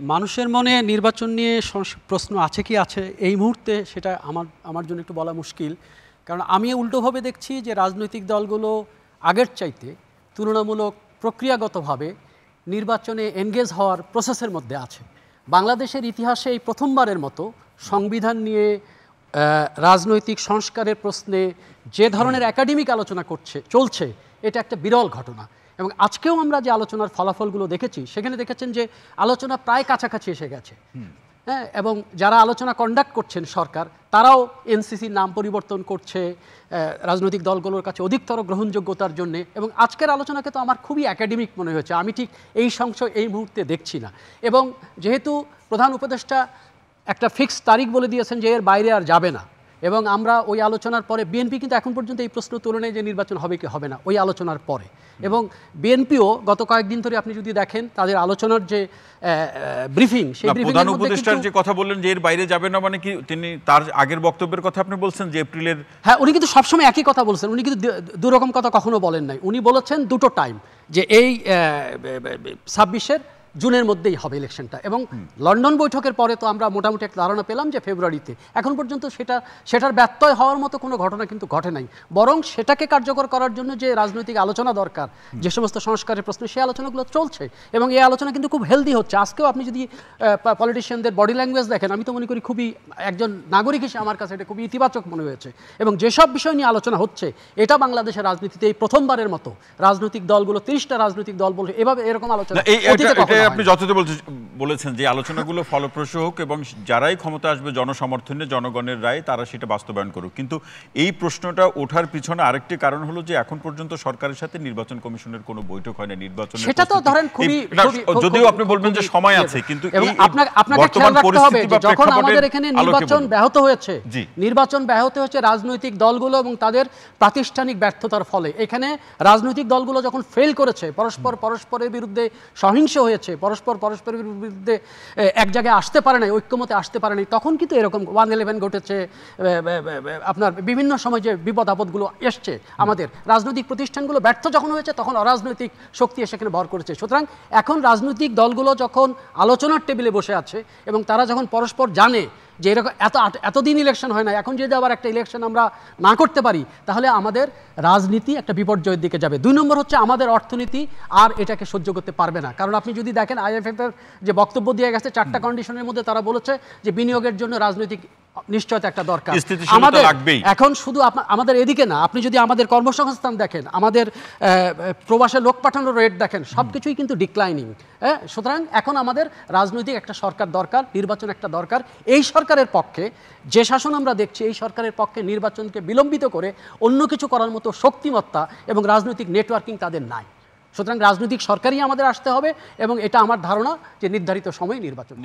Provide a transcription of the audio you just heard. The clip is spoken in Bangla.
মানুষের মনে নির্বাচন নিয়ে প্রশ্ন আছে কি আছে এই মুহূর্তে সেটা আমার জন্য একটু বলা মুশকিল। কারণ আমি উল্টোভাবে দেখছি যে রাজনৈতিক দলগুলো আগের চাইতে তুলনামূলক প্রক্রিয়াগতভাবে নির্বাচনে এনগেজ হওয়ার প্রসেসের মধ্যে আছে। বাংলাদেশের ইতিহাসে এই প্রথমবারের মতো সংবিধান নিয়ে রাজনৈতিক সংস্কারের প্রশ্নে যে ধরনের একাডেমিক আলোচনা চলছে এটা একটা বিরল ঘটনা। এবং আজকেও আমরা যে আলোচনার ফলাফলগুলো দেখেছি সেখানে দেখেছেন যে আলোচনা প্রায় কাছাকাছি এসে গেছে। হ্যাঁ, এবং যারা আলোচনা কন্ডাক্ট করছেন সরকার তারাও এনসিসির নাম পরিবর্তন করছে রাজনৈতিক দলগুলোর কাছে অধিকতর গ্রহণযোগ্যতার জন্য। এবং আজকের আলোচনাকে তো আমার খুবই একাডেমিক মনে হয়েছে, আমি ঠিক এই সংশয় এই মুহূর্তে দেখছি না। এবং যেহেতু প্রধান উপদেষ্টা একটা ফিক্স তারিখ বলে দিয়েছেন যে এর বাইরে আর যাবে না, এবং আমরা ওই আলোচনার পরে বিএনপি কিন্তু এখন পর্যন্ত এই প্রশ্ন তোলে নেই যে নির্বাচন হবে কি হবে না ওই আলোচনার পরে। এবং বিএনপিও গত কয়েকদিন ধরে আপনি যদি দেখেন তাদের আলোচনার যে ব্রিফিং, সেই ব্রিফিং প্রধান উপদেষ্টার যে কথা বললেন যে এর বাইরে যাবে না, মানে কি তিনি তার আগের বক্তব্যের কথা আপনি বলছেন যে এপ্রিলের? হ্যাঁ, উনি কিন্তু সবসময় একই কথা বলছেন, উনি কিন্তু দুরকম কথা কখনো বলেন নাই। উনি বলেছেন দুটো টাইম, যে এই 26-এর জুনের মধ্যেই হবে ইলেকশনটা। এবং লন্ডন বৈঠকের পরে তো আমরা মোটামুটি একটা ধারণা পেলাম যে ফেব্রুয়ারিতে। এখন পর্যন্ত সেটার ব্যত্যয় হওয়ার মতো কোনো ঘটনা কিন্তু ঘটে নাই। বরং সেটাকে কার্যকর করার জন্য যে রাজনৈতিক আলোচনা দরকার, যে সমস্ত সংস্কারের প্রশ্ন, সেই আলোচনাগুলো চলছে এবং এই আলোচনা কিন্তু খুব হেলদি হচ্ছে। আজকেও আপনি যদি পলিটিশিয়ানদের বডি ল্যাঙ্গুয়েজ দেখেন, আমি তো মনে করি খুবই, একজন নাগরিক হিসেবে আমার কাছে এটা খুবই ইতিবাচক মনে হয়েছে। এবং যেসব বিষয় নিয়ে আলোচনা হচ্ছে এটা বাংলাদেশের রাজনীতিতে এই প্রথমবারের মতো রাজনৈতিক দলগুলো 30টা রাজনৈতিক দল বলছে এরকম আলোচনা। আপনি যতটা বলেছেন যে আলোচনাগুলো ফলপ্রসূ হোক এবং যারাই ক্ষমতা আসবে জনসমর্থনে, জনগণের রায়, তারা সেটা বাস্তবায়ন করুক। কিন্তু এই প্রশ্নটা ওঠার পিছনে আরেকটি কারণ হলো যে এখন পর্যন্ত সরকারের সাথে নির্বাচন কমিশনের কোনো বৈঠক হয় না। নির্বাচনের সেটা তো ধরেন খুবই, যদিও আপনি বলবেন যে সময় আছে, কিন্তু আপনাকে খেয়াল রাখতে হবে যখন আমাদের এখানে নির্বাচন ব্যাহত হয়েছে রাজনৈতিক দলগুলো এবং তাদের প্রাতিষ্ঠানিক ব্যর্থতার ফলে। এখানে রাজনৈতিক দলগুলো যখন ফেল করেছে, পরস্পরের বিরুদ্ধে সহিংস হয়েছে, পরস্পরের বিরুদ্ধে এক জায়গায় আসতে পারে নাই, ঐক্যমতে আসতে পারে নাই, তখন কিন্তু এরকম 111 ঘটেছে। আপনার বিভিন্ন সময় যে বিপদ আপদগুলো এসছে, আমাদের রাজনৈতিক প্রতিষ্ঠানগুলো ব্যর্থ যখন হয়েছে তখন অরাজনৈতিক শক্তি সেখানে ভর করেছে। সুতরাং এখন রাজনৈতিক দলগুলো যখন আলোচনার টেবিলে বসে আছে এবং তারা যখন পরস্পর জানে যে এরকম এতদিন ইলেকশন হয় না, এখন যদি আবার একটা ইলেকশন আমরা না করতে পারি তাহলে আমাদের রাজনীতি একটা বিপর্যয়ের দিকে যাবে। 2 নম্বর হচ্ছে আমাদের অর্থনীতি আর এটাকে সহ্য করতে পারবে না। কারণ আপনি যদি দেখেন IMF এর যে বক্তব্য দিয়ে গেছে 4টা কন্ডিশনের মধ্যে তারা বলেছে যে বিনিয়োগের জন্য রাজনৈতিক নিশ্চয়তা একটা দরকার। আমাদের এখন শুধু আমাদের এদিকে না, আপনি যদি আমাদের কর্মসংস্থান দেখেন, আমাদের প্রবাসে লোক পাঠানোর রেট দেখেন, সবকিছুই কিন্তু ডিক্লাইনিং। সুতরাং এখন আমাদের রাজনৈতিক একটা সরকার দরকার, নির্বাচন একটা দরকার। এই সরকারের পক্ষে যে শাসন আমরা দেখছি, এই সরকারের পক্ষে নির্বাচনকে বিলম্বিত করে অন্য কিছু করার মতো শক্তিমত্তা এবং রাজনৈতিক নেটওয়ার্কিং তাদের নাই। সুতরাং রাজনৈতিক সরকারই আমাদের আসতে হবে এবং এটা আমার ধারণা যে নির্ধারিত সময়ে নির্বাচন।